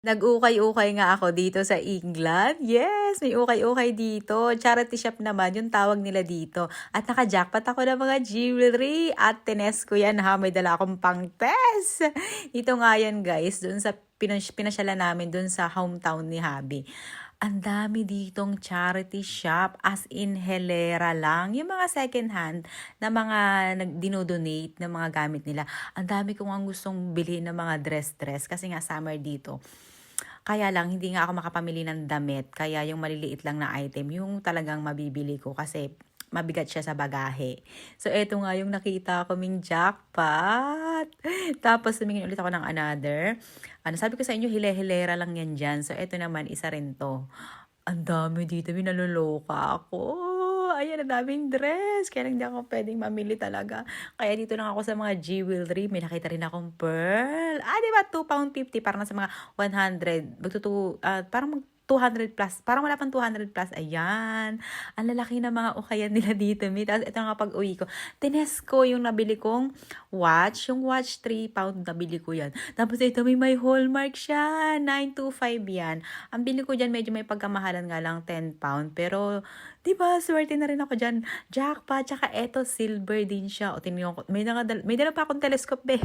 Nag-ukay-ukay nga ako dito sa England. Yes, may ukay-ukay dito. Charity shop naman yung tawag nila dito. At naka-jackpot ako ng mga jewelry. At tines ko yan ha, may dala akong pang-test. Dito nga yan guys, dun sa pinasyalan namin dun sa hometown ni Habi. Ang dami ditong charity shop, as in helera lang. Yung mga second hand na mga dinodonate na mga gamit nila. Ang dami kong ang gustong bilhin ng mga dress-dress kasi nga summer dito. Kaya lang, hindi nga ako makapamili ng damit. Kaya yung maliliit lang na item, yung talagang mabibili ko kasi mabigat siya sa bagahe. So, eto nga yung nakita ko ming jackpot. Tapos, tumingin ulit ako ng another. Sabi ko sa inyo, hile-hilera lang yan dyan. So, eto naman, isa rin to. Ang dami dito, naloloka ako. Ayan, ang daming dress. Kaya lang hindi ako pwedeng mamili talaga. Kaya dito lang ako sa mga jewelry. May nakita rin akong pearl. Diba? £2.50. Parang nasa mga 100. Parang 200 plus. Parang wala pang 200 plus. Ayan. Ang lalaki na mga ukayan nila dito. Tapos ito nga pag uwi ko. Tines ko yung nabili kong watch. Yung watch, £3 nabili ko yan. Tapos ito may hallmark siya. 925 yan. Ang bili ko dyan medyo may pagkamahalan nga lang £10. Pero diba, swerte na rin ako dyan. Jackpot, tsaka eto, silver din siya. O, tinignan ko, may dala pa akong telescope, be.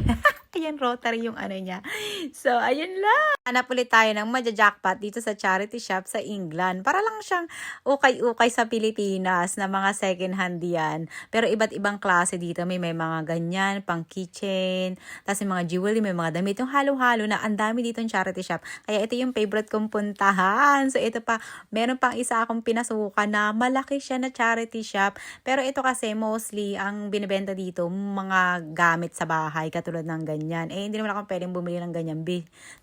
Ayan, rotary yung ano niya. So, ayun lang. Hanap ulit tayo ng jackpot dito sa charity shop sa England. Para lang siyang ukay-ukay sa Pilipinas na mga second hand yan. Pero iba't ibang klase dito. May mga ganyan, pang kitchen. Tapos may mga jewelry, may mga damit. Yung halo-halo na ang dami dito yung charity shop. Kaya ito yung favorite kong puntahan. So, ito pa, meron pang isa akong pinasukan na malaki siya na charity shop. Pero ito kasi mostly ang binibenta dito mga gamit sa bahay katulad ng ganyan. Hindi naman ako pwedeng bumili ng ganyan.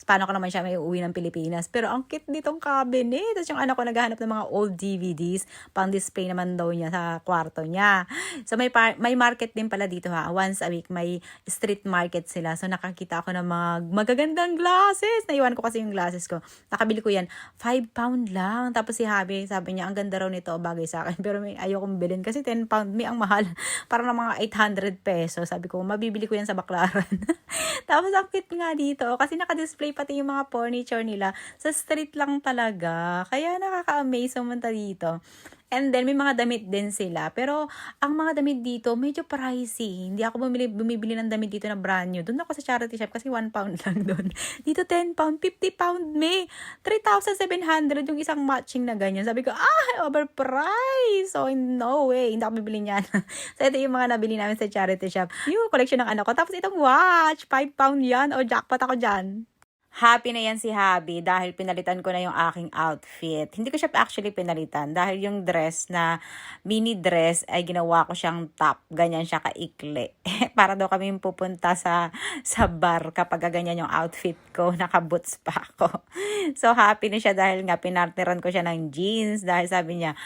Paano ko naman siya may uwi ng Pilipinas? Pero ang cute nitong cabinet. Tapos yung anak ko naghahanap ng mga old DVDs. Pang display naman daw niya sa kwarto niya. So may market din pala dito ha. Once a week may street market sila. So nakakita ako ng mga magagandang glasses. Naiwan ko kasi yung glasses ko. Nakabili ko yan. £5 lang. Tapos si Habi, sabi niya, ang ganda raw nito, bagay sa akin. Pero may ayokong bilhin kasi £10, may ang mahal. Parang ng mga 800 pesos. Sabi ko, mabibili ko yan sa Baklaran. Tapos ang cute nga dito. Kasi naka-display pati yung mga furniture nila. Sa street lang talaga. Kaya nakaka-amaze pumunta dito. And then, may mga damit din sila. Pero, ang mga damit dito, medyo pricey. Hindi ako bumibili ng damit dito na brand new. Doon ako sa charity shop kasi £1 lang doon. Dito, £10, £50 may. 3,700 yung isang matching na ganyan. Sabi ko, overpriced. So, no way. Hindi ako bibili niyan. So, ito yung mga nabili namin sa charity shop. Yung collection ng anak ko. Tapos itong watch, £5 yan. O, jackpot ako dyan. Happy na yan si Habi dahil pinalitan ko na yung aking outfit. Hindi ko siya actually pinalitan dahil yung dress na mini dress ay ginawa ko siyang top. Ganyan siya kaikli. Para daw kami pupunta sa bar kapag ganyan yung outfit ko. Naka-boots pa ako. So happy na siya dahil nga pinartneran ko siya ng jeans dahil sabi niya,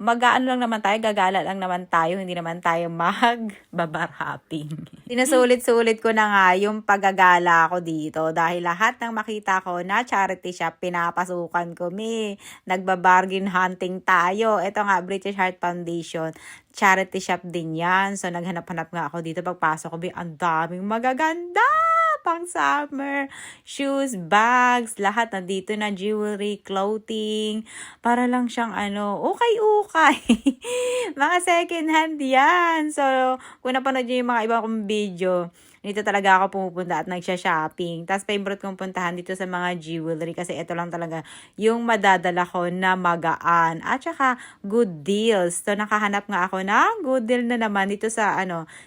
mag-aano lang naman tayo, gagala lang naman tayo, hindi naman tayo mag-babar hopping. Sinasulit-sulit ko na nga yung paggagala ko dito dahil lahat ng makita ko na charity shop, pinapasukan ko nagbabargain hunting tayo. Ito nga, British Heart Foundation, charity shop din yan. So, naghanap-hanap nga ako dito. Pagpasok ko, ang daming magaganda! Pang summer, shoes, bags, lahat nandito na, jewelry, clothing, para lang siyang ukay-ukay. Mga second hand yan. So, kung napanood nyo yung mga iba kong video, dito talaga ako pumupunta at nagsha-shopping. Tapos favorite kong puntahan dito sa mga jewelry kasi ito lang talaga yung madadala ko na magaan. At saka good deals. So nakahanap nga ako ng good deal na naman dito sa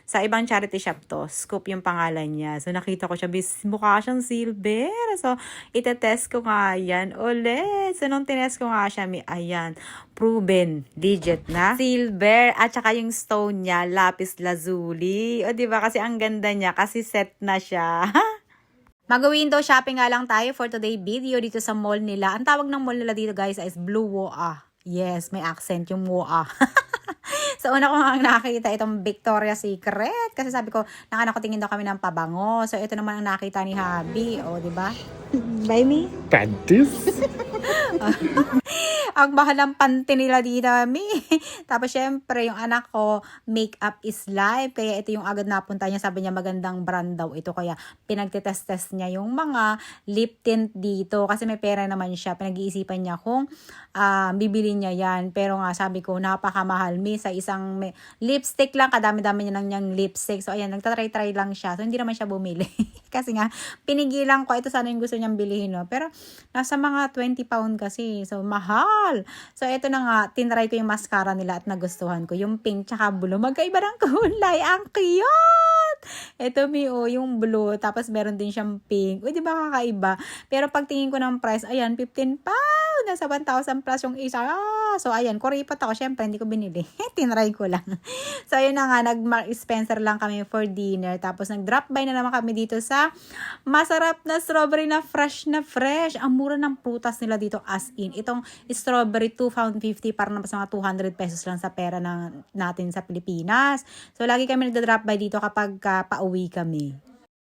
sa ibang charity shop to. Scoop yung pangalan niya. So nakita ko siya, mukha siyang silver. So itetest ko nga yan ulit. So nung tinest ko nga siya, ayan, proven, legit na silver. At saka yung stone niya, lapis lazuli. O diba kasi ang ganda niya kasi set na siya. Mag-window shopping nga lang tayo for today video dito sa mall nila. Ang tawag ng mall nila dito guys is Blue Woa. Yes, may accent yung Woa. So, una ko nga nakita itong Victoria's Secret. Kasi sabi ko, nakanak ko tingin daw kami ng pabango. So, ito naman ang nakita ni Habi. O, diba? Buy me? Panties? Ang mahal ng panty nila dito, mi. Tapos syempre, yung anak ko, makeup is life. Kaya ito yung agad napunta niya. Sabi niya magandang brand daw ito. Kaya pinagtitest-test niya yung mga lip tint dito. Kasi may pera naman siya. Pinag-iisipan niya kung bibili niya yan. Pero nga, sabi ko, napakamahal, mi. Sa isang lipstick lang, kadami-dami niya lang niyang lipstick. So, ayan, nagtatry-try lang siya. So, hindi naman siya bumili. Kasi nga, pinigilan ko. Ito sana yung gusto niyang bilhin, no? Pero, nasa mga 20 pound kasi. So, mahal. So, ito na nga, tinry ko yung mascara nila at nagustuhan ko. Yung pink tsaka blue. Magkaiba ng kulay. Ang cute! Ito, mi, yung blue. Tapos, meron din siyang pink. Uy, di ba kakaiba? Pero, pagtingin ko ng price, ayan, 15 pound. Nasa 1,000 plus yung isa. So, ayan, kuripot ako. Syempre, hindi ko binili. Tinry ko lang. So, ayun na nga, nag-Mark Spencer lang kami for dinner. Tapos, nag-drop by na naman kami dito sa masarap na strawberry na fresh na fresh. Ang mura ng prutas nila dito as in. Itong strawberry, 2.50 para naman sa mga 200 pesos lang sa pera natin sa Pilipinas. So, lagi kami nag-drop by dito kapag pauwi kami.